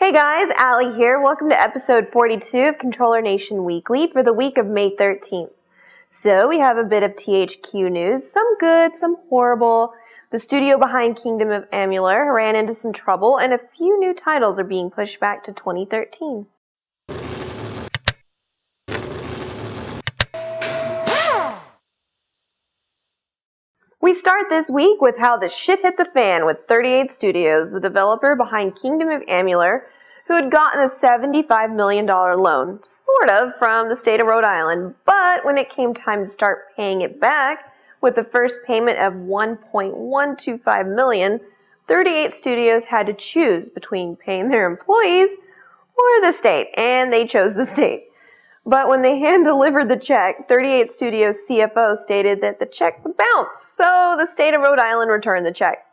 Hey guys, Allie here. Welcome to episode 42 of Controller Nation Weekly for the week of May 13th. So we have a bit of THQ news, some good, some horrible. The studio behind Kingdom of Amalur ran into some trouble, and a few new titles are being pushed back to 2013. We start this week with how the shit hit the fan with 38 Studios, the developer behind Kingdom of Amalur, who had gotten a $75 million loan, sort of, from the state of Rhode Island. But when it came time to start paying it back, with the first payment of $1.125 million, 38 Studios had to choose between paying their employees or the state, and they chose the state. But when they hand-delivered the check, 38 Studios CFO stated that the check would bounce, so the state of Rhode Island returned the check.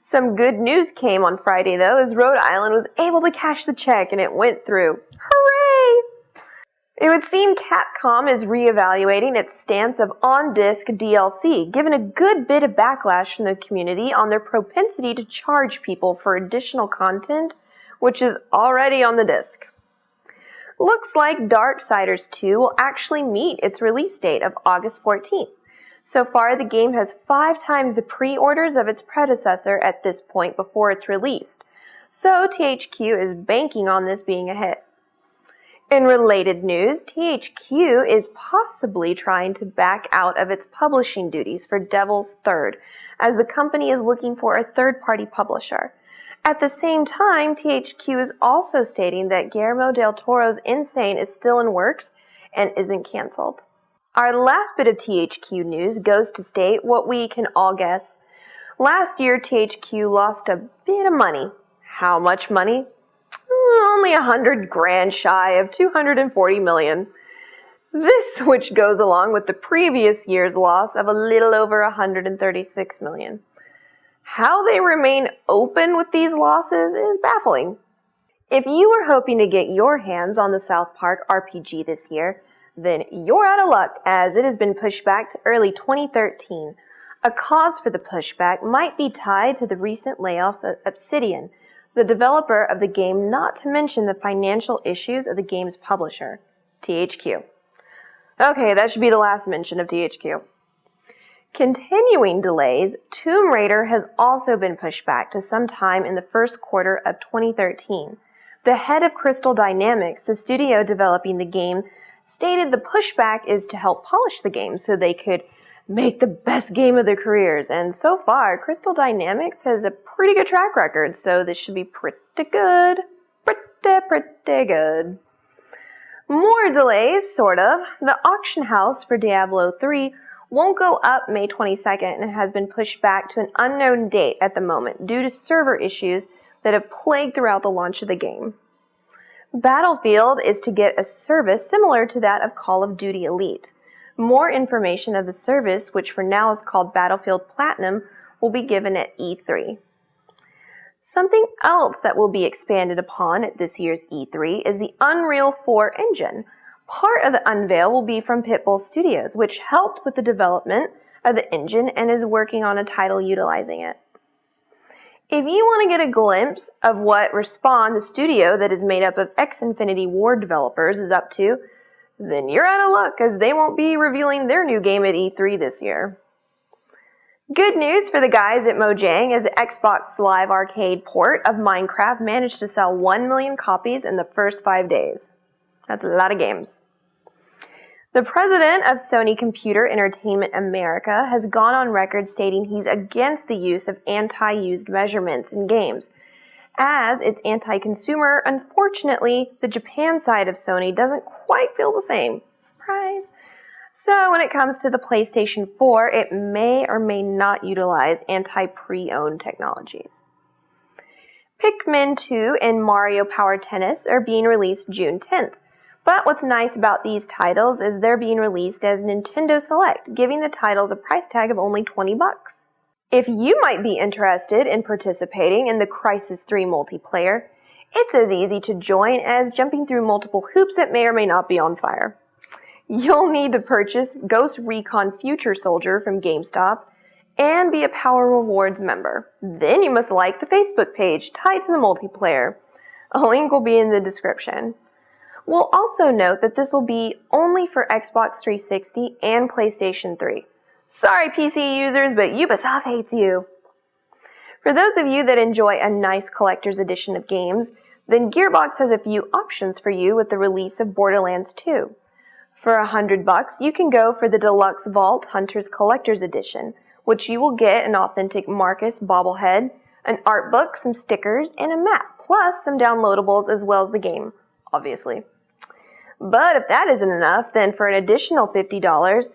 Some good news came on Friday, though, as Rhode Island was able to cash the check and it went through. Hooray! It would seem Capcom is reevaluating its stance of on-disc DLC, given a good bit of backlash from the community on their propensity to charge people for additional content, which is already on the disc. Looks like Darksiders 2 will actually meet its release date of August 14th. So far, the game has 5 times the pre-orders of its predecessor at this point before it's released. So THQ is banking on this being a hit. In related news, THQ is possibly trying to back out of its publishing duties for Devil's Third, as the company is looking for a third-party publisher. At the same time, THQ is also stating that Guillermo del Toro's Insane is still in works and isn't canceled. Our last bit of THQ news goes to state what we can all guess. Last year, THQ lost a bit of money. How much money? Only $100,000 shy of $240 million. This, which goes along with the previous year's loss of a little over $136 million. How they remain open with these losses is baffling. If you were hoping to get your hands on the South Park RPG this year, then you're out of luck, as it has been pushed back to early 2013. A cause for the pushback might be tied to the recent layoffs at Obsidian, the developer of the game, not to mention the financial issues of the game's publisher, THQ. Okay, that should be the last mention of THQ. Continuing delays, Tomb Raider has also been pushed back to sometime in the first quarter of 2013. The head of Crystal Dynamics, the studio developing the game, stated the pushback is to help polish the game so they could make the best game of their careers. And so far, Crystal Dynamics has a pretty good track record, so this should be pretty good. Pretty good. More delays, sort of. The auction house for Diablo 3 won't go up May 22nd and has been pushed back to an unknown date at the moment due to server issues that have plagued throughout the launch of the game. Battlefield is to get a service similar to that of Call of Duty Elite. More information of the service, which for now is called Battlefield Platinum, will be given at E3. Something else that will be expanded upon at this year's E3 is the Unreal 4 engine. Part of the unveil will be from Pitbull Studios, which helped with the development of the engine and is working on a title utilizing it. If you want to get a glimpse of what Respawn, the studio that is made up of ex-Infinity Ward developers, is up to, then you're out of luck, as they won't be revealing their new game at E3 this year. Good news for the guys at Mojang, as the Xbox Live Arcade port of Minecraft managed to sell 1 million copies in the first 5 days. That's a lot of games. The president of Sony Computer Entertainment America has gone on record stating he's against the use of anti-used measurements in games. As it's anti-consumer, unfortunately, the Japan side of Sony doesn't quite feel the same. Surprise! So when it comes to the PlayStation 4, it may or may not utilize anti-pre-owned technologies. Pikmin 2 and Mario Power Tennis are being released June 10th. But what's nice about these titles is they're being released as Nintendo Select, giving the titles a price tag of only $20. If you might be interested in participating in the Crysis 3 multiplayer, it's as easy to join as jumping through multiple hoops that may or may not be on fire. You'll need to purchase Ghost Recon Future Soldier from GameStop and be a Power Rewards member. Then you must like the Facebook page tied to the multiplayer. A link will be in the description. We'll also note that this will be only for Xbox 360 and PlayStation 3. Sorry PC users, but Ubisoft hates you. For those of you that enjoy a nice collector's edition of games, then Gearbox has a few options for you with the release of Borderlands 2. For $100, you can go for the Deluxe Vault Hunter's Collector's Edition, which you will get an authentic Marcus bobblehead, an art book, some stickers, and a map, plus some downloadables as well as the game, obviously. But if that isn't enough, then for an additional $50,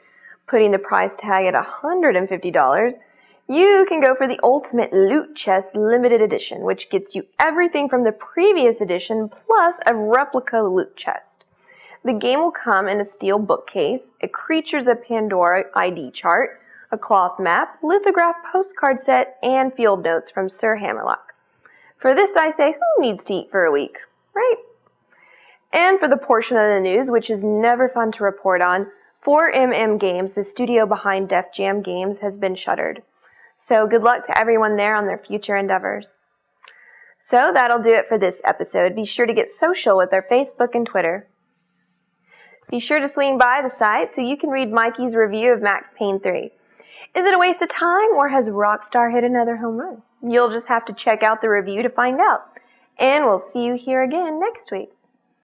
putting the price tag at $150, you can go for the Ultimate Loot Chest Limited Edition, which gets you everything from the previous edition plus a replica loot chest. The game will come in a steel bookcase, a Creatures of Pandora ID chart, a cloth map, lithograph postcard set, and field notes from Sir Hammerlock. For this I say, who needs to eat for a week, right? And for the portion of the news, which is never fun to report on, 4MM Games, the studio behind Def Jam Games, has been shuttered. So good luck to everyone there on their future endeavors. So that'll do it for this episode. Be sure to get social with our Facebook and Twitter. Be sure to swing by the site so you can read Mikey's review of Max Payne 3. Is it a waste of time, or has Rockstar hit another home run? You'll just have to check out the review to find out. And we'll see you here again next week.